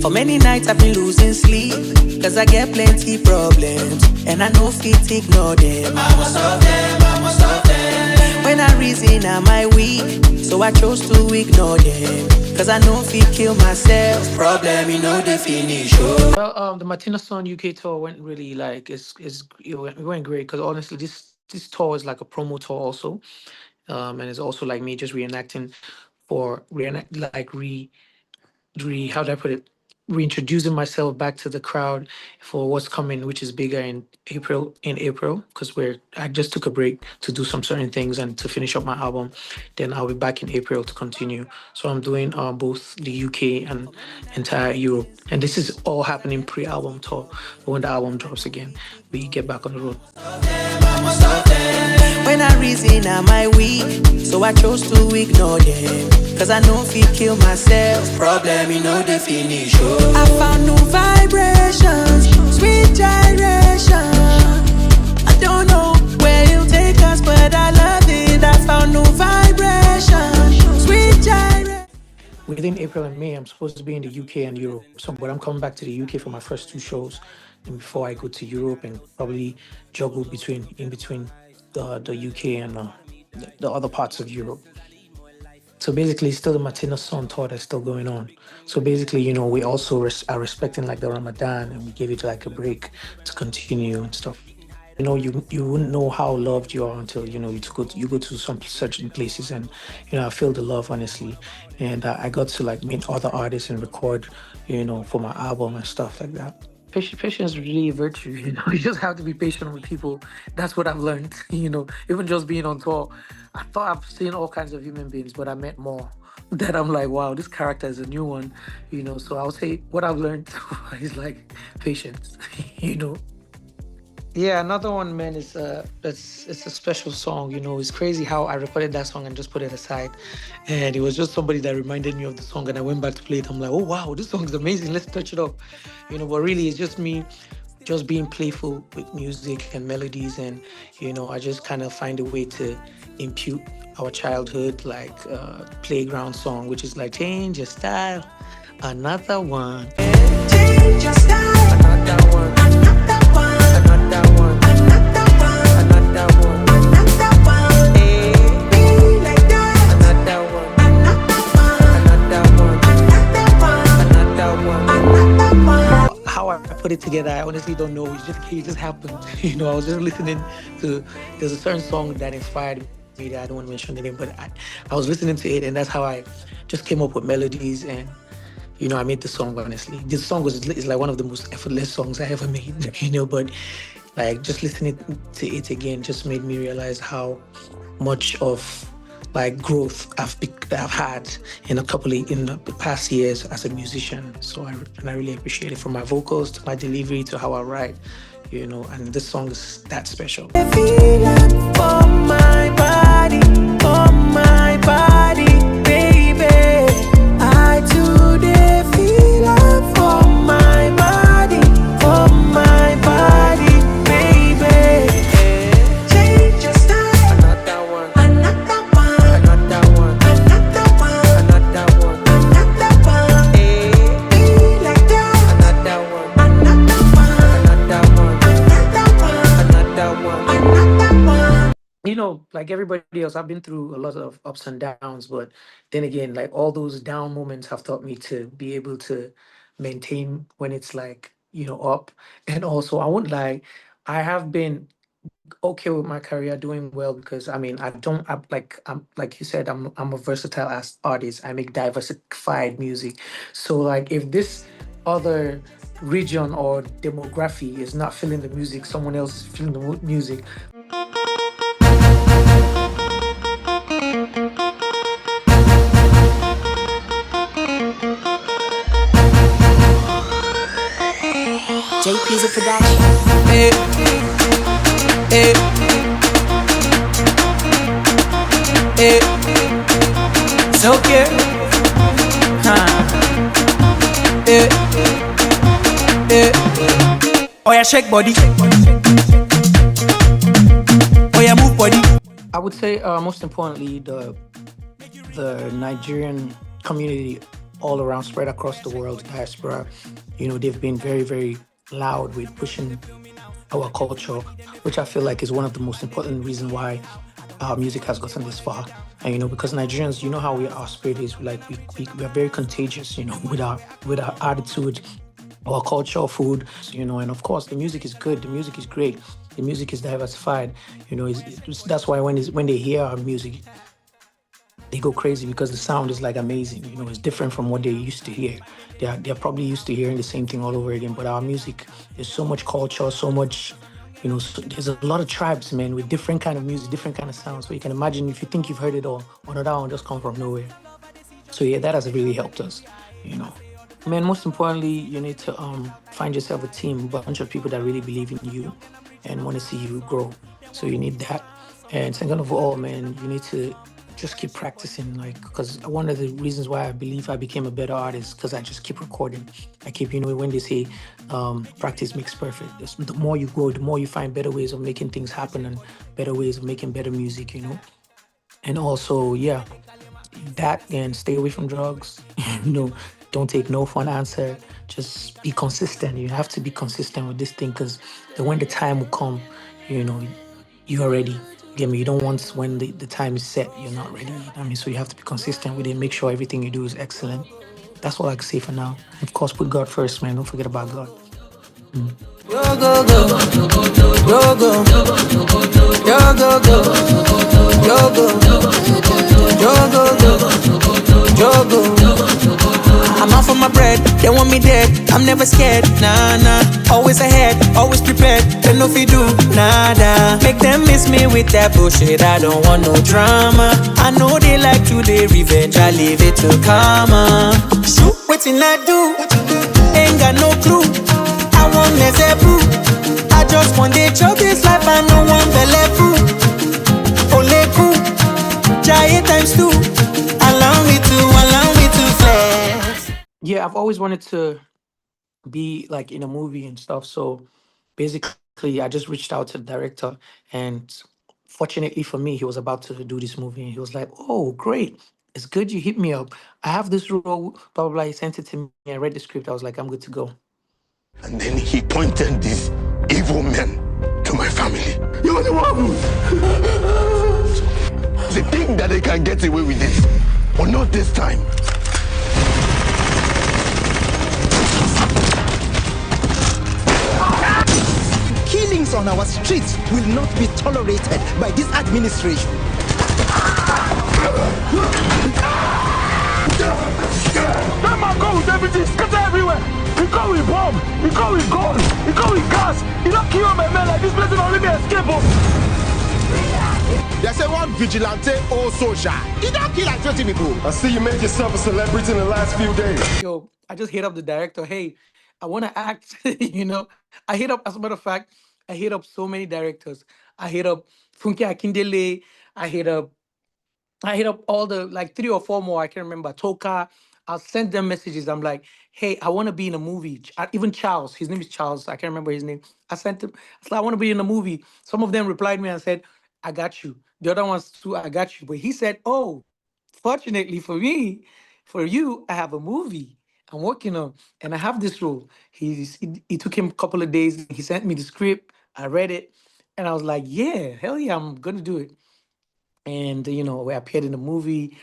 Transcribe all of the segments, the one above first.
For many nights I've been losing sleep, cause I get plenty problems, and I know fit ignore them. I must solve them, I must solve them. When I reason am I weak, so I chose to ignore them, cause I know fit kill myself. Problem, you know the finish. Oh. Well, the Martina Son UK tour went really like it went great because honestly, this tour is like a promo tour also, and it's also like me just reenacting for reenact like re how do I put it, reintroducing myself back to the crowd for what's coming, which is bigger in April because we're I just took a break to do some certain things and to finish up my album. Then I'll be back in April to continue. So I'm doing both the UK and entire Europe, and this is all happening pre-album tour. But when the album drops again, we get back on the road. When I reason am I weak, so I chose to ignore them, cause I know fit kill myself. Problem, you know the finish. Oh. I found new vibrations, sweet gyration. I don't know where you'll take us, but I love it. I found new vibrations, sweet gyration. Within April and May, I'm supposed to be in the UK and Europe. So, but I'm coming back to the UK for my first two shows, and before I go to Europe and probably juggle between the UK and the other parts of Europe. So basically, it's still the Martina Son tour that's still going on. So basically, we also are respecting like the Ramadan, and we give it like a break to continue and stuff. You wouldn't know how loved you are until you go to some certain places, and I feel the love honestly, and I got to like meet other artists and record, for my album and stuff like that. Patience is really a virtue, you just have to be patient with people. That's what I've learned. Even just being on tour, I thought I've seen all kinds of human beings, but I met more that I'm like, wow, this character is a new one. So I'll say what I've learned is like patience. you know Yeah, another one, man, is it's a special song. It's crazy how I recorded that song and just put it aside, and it was just somebody that reminded me of the song, and I went back to play it. I'm like, oh wow, this song is amazing. Let's touch it up, But really, it's just me, just being playful with music and melodies, and I just kind of find a way to impute our childhood, like playground song, which is like change your style, another one. Change your style. Another one. Another one. Another one. Another one. Another one. Another one. Hey. Be like that. Another one. Another one. Another one. Another one. Another one. Another one. How I put it together, I honestly don't know. It just happened. I was just listening to. There's a certain song that inspired me that I don't want to mention the name, but I was listening to it, and that's how I just came up with melodies, and I made the song. Honestly, this song is like one of the most effortless songs I ever made. But like just listening to it again just made me realize how much of like growth I've had in the past years as a musician. So I really appreciate it, from my vocals to my delivery to how I write. And this song is that special. I feel it for my body, baby. I today feel it for my body, baby. Change your style. Another one. Another one. Another one. Another one. Another one. Another one. Hey. Be like that. Another one. Another one. Another one. Another one. Another one. Another one. Like everybody else, I've been through a lot of ups and downs, but then again, like all those down moments have taught me to be able to maintain when it's like, up. And also, I won't lie, I have been okay with my career, doing well, because I mean, I'm like you said, I'm a versatile artist. I make diversified music. So like if this other region or demography is not feeling the music, someone else is feeling the music. JP's a production. Hey, hey, hey. It's okay. Hey, hey. Oh yeah, shake body. Oh yeah, move body. I would say most importantly, the Nigerian community all around, spread across the world, diaspora. They've been very, very loud with pushing our culture, which I feel like is one of the most important reasons why our music has gotten this far. And because Nigerians, how our spirit is, like we are very contagious, with our attitude, our culture, food, and of course the music is good, the music is great, the music is diversified. That's why when they hear our music, they go crazy because the sound is like amazing. It's different from what they used to hear. They're probably used to hearing the same thing all over again. But our music, there's so much culture, so much, there's a lot of tribes, man, with different kind of music, different kind of sounds. So you can imagine if you think you've heard it all, another one just come from nowhere. So yeah, that has really helped us, you know. Man, most importantly, you need to find yourself a team, a bunch of people that really believe in you and want to see you grow. So you need that. And second of all, man, you need to just keep practicing. Like, because one of the reasons why I believe I became a better artist, because I just keep recording. I keep, when they say practice makes perfect. The more you grow, the more you find better ways of making things happen and better ways of making better music. And also, yeah, that and stay away from drugs. you know don't take no for an answer. Just be consistent. You have to be consistent with this thing, because when the time will come, you know you're ready. Get me? You don't want when the time is set, you're not ready. So you have to be consistent with it. Make sure everything you do is excellent. That's all I can say for now. Of course, put God first, man. Don't forget about God. Yo go go, yo go, yo go go, yo go, yo go. I'm out for my bread, they want me dead. I'm never scared, nah nah. Always ahead, always prepared. They know if you do nada. Make them miss me with that bullshit. I don't want no drama. I know they like to they revenge. I leave it to karma. Shoot, waiting I do. Ain't got no clue. I want less proof. I just want to chop this life. I no one belly food. Ole cool, giant times two. Allow me to flex. Yeah, I've always wanted to be like in a movie and stuff. So basically, I just reached out to the director, and fortunately for me, he was about to do this movie, and he was like, "Oh, great! It's good you hit me up. I have this role." Blah blah blah. He sent it to me. I read the script. I was like, "I'm good to go." And then he pointed these evil men to my family. You're the one. They think that they can get away with this, but not this time. Killings on our streets will not be tolerated by this administration. That man go with everything, scatter everywhere. He go with bomb, he go with gun, he go with gas. He don't kill my man like this place don't let me escape. They say one vigilante or soldier. He don't kill like 20 people. I see you make yourself a celebrity in the last few days. Yo, I just hit up the director. Hey, I want to act. I hit up, as a matter of fact, I hit up so many directors. I hit up Funke Akindele. I hit up all the like 3 or 4 more. I can't remember. Toka. I'll send them messages. I'm like, hey, I want to be in a movie. Even Charles, his name is Charles. I can't remember his name. I sent him. I said, I want to be in a movie. Some of them replied me and said, I got you. The other ones too, I got you. But he said, oh, fortunately for me, for you, I have a movie I'm working on, and I have this role. He took him a couple of days. He sent me the script. I read it, and I was like, yeah, hell yeah, I'm gonna do it. And we appeared in the movie.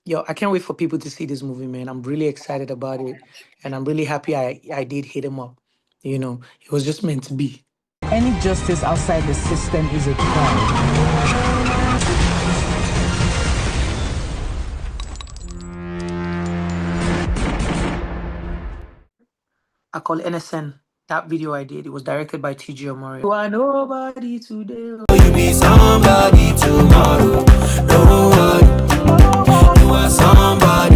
Yo, I can't wait for people to see this movie, man. I'm really excited about it, and I'm really happy I did hit him up. It was just meant to be. Any justice outside the system is a crime. I call NSN. That video I did, it was directed by TG Omori. You are nobody today. You be somebody tomorrow. Don't worry, you are somebody.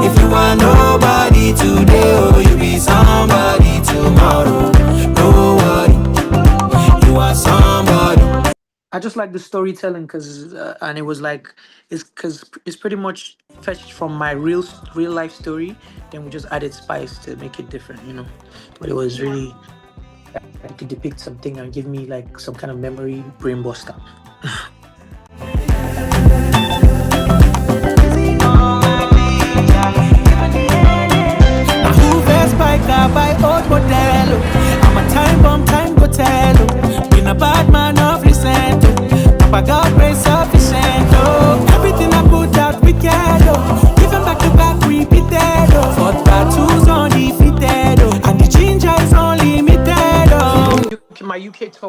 If you are nobody today, oh, you be somebody tomorrow. Don't worry, you are somebody. I just like the storytelling, and it was like, it's pretty much fetched from my real life story. Then we just added spice to make it different. But it was really, I could depict something and give me like some kind of memory brain buster.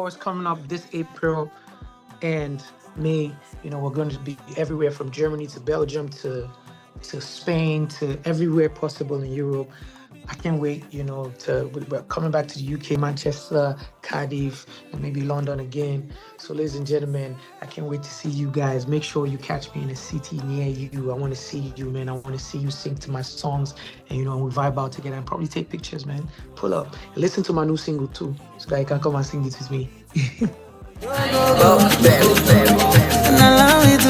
tours coming up this April and May. You know, we're going to be everywhere from Germany to Belgium to Spain to everywhere possible in Europe. I can't wait, you know, we're coming back to the UK, Manchester, Cardiff, and maybe London again. So, ladies and gentlemen, I can't wait to see you guys. Make sure you catch me in a city near you. I want to see you, man. I want to see you sing to my songs, and you know, we vibe out together and probably take pictures, man. Pull up and listen to my new single too, so that you can come and sing it with me. And allow me to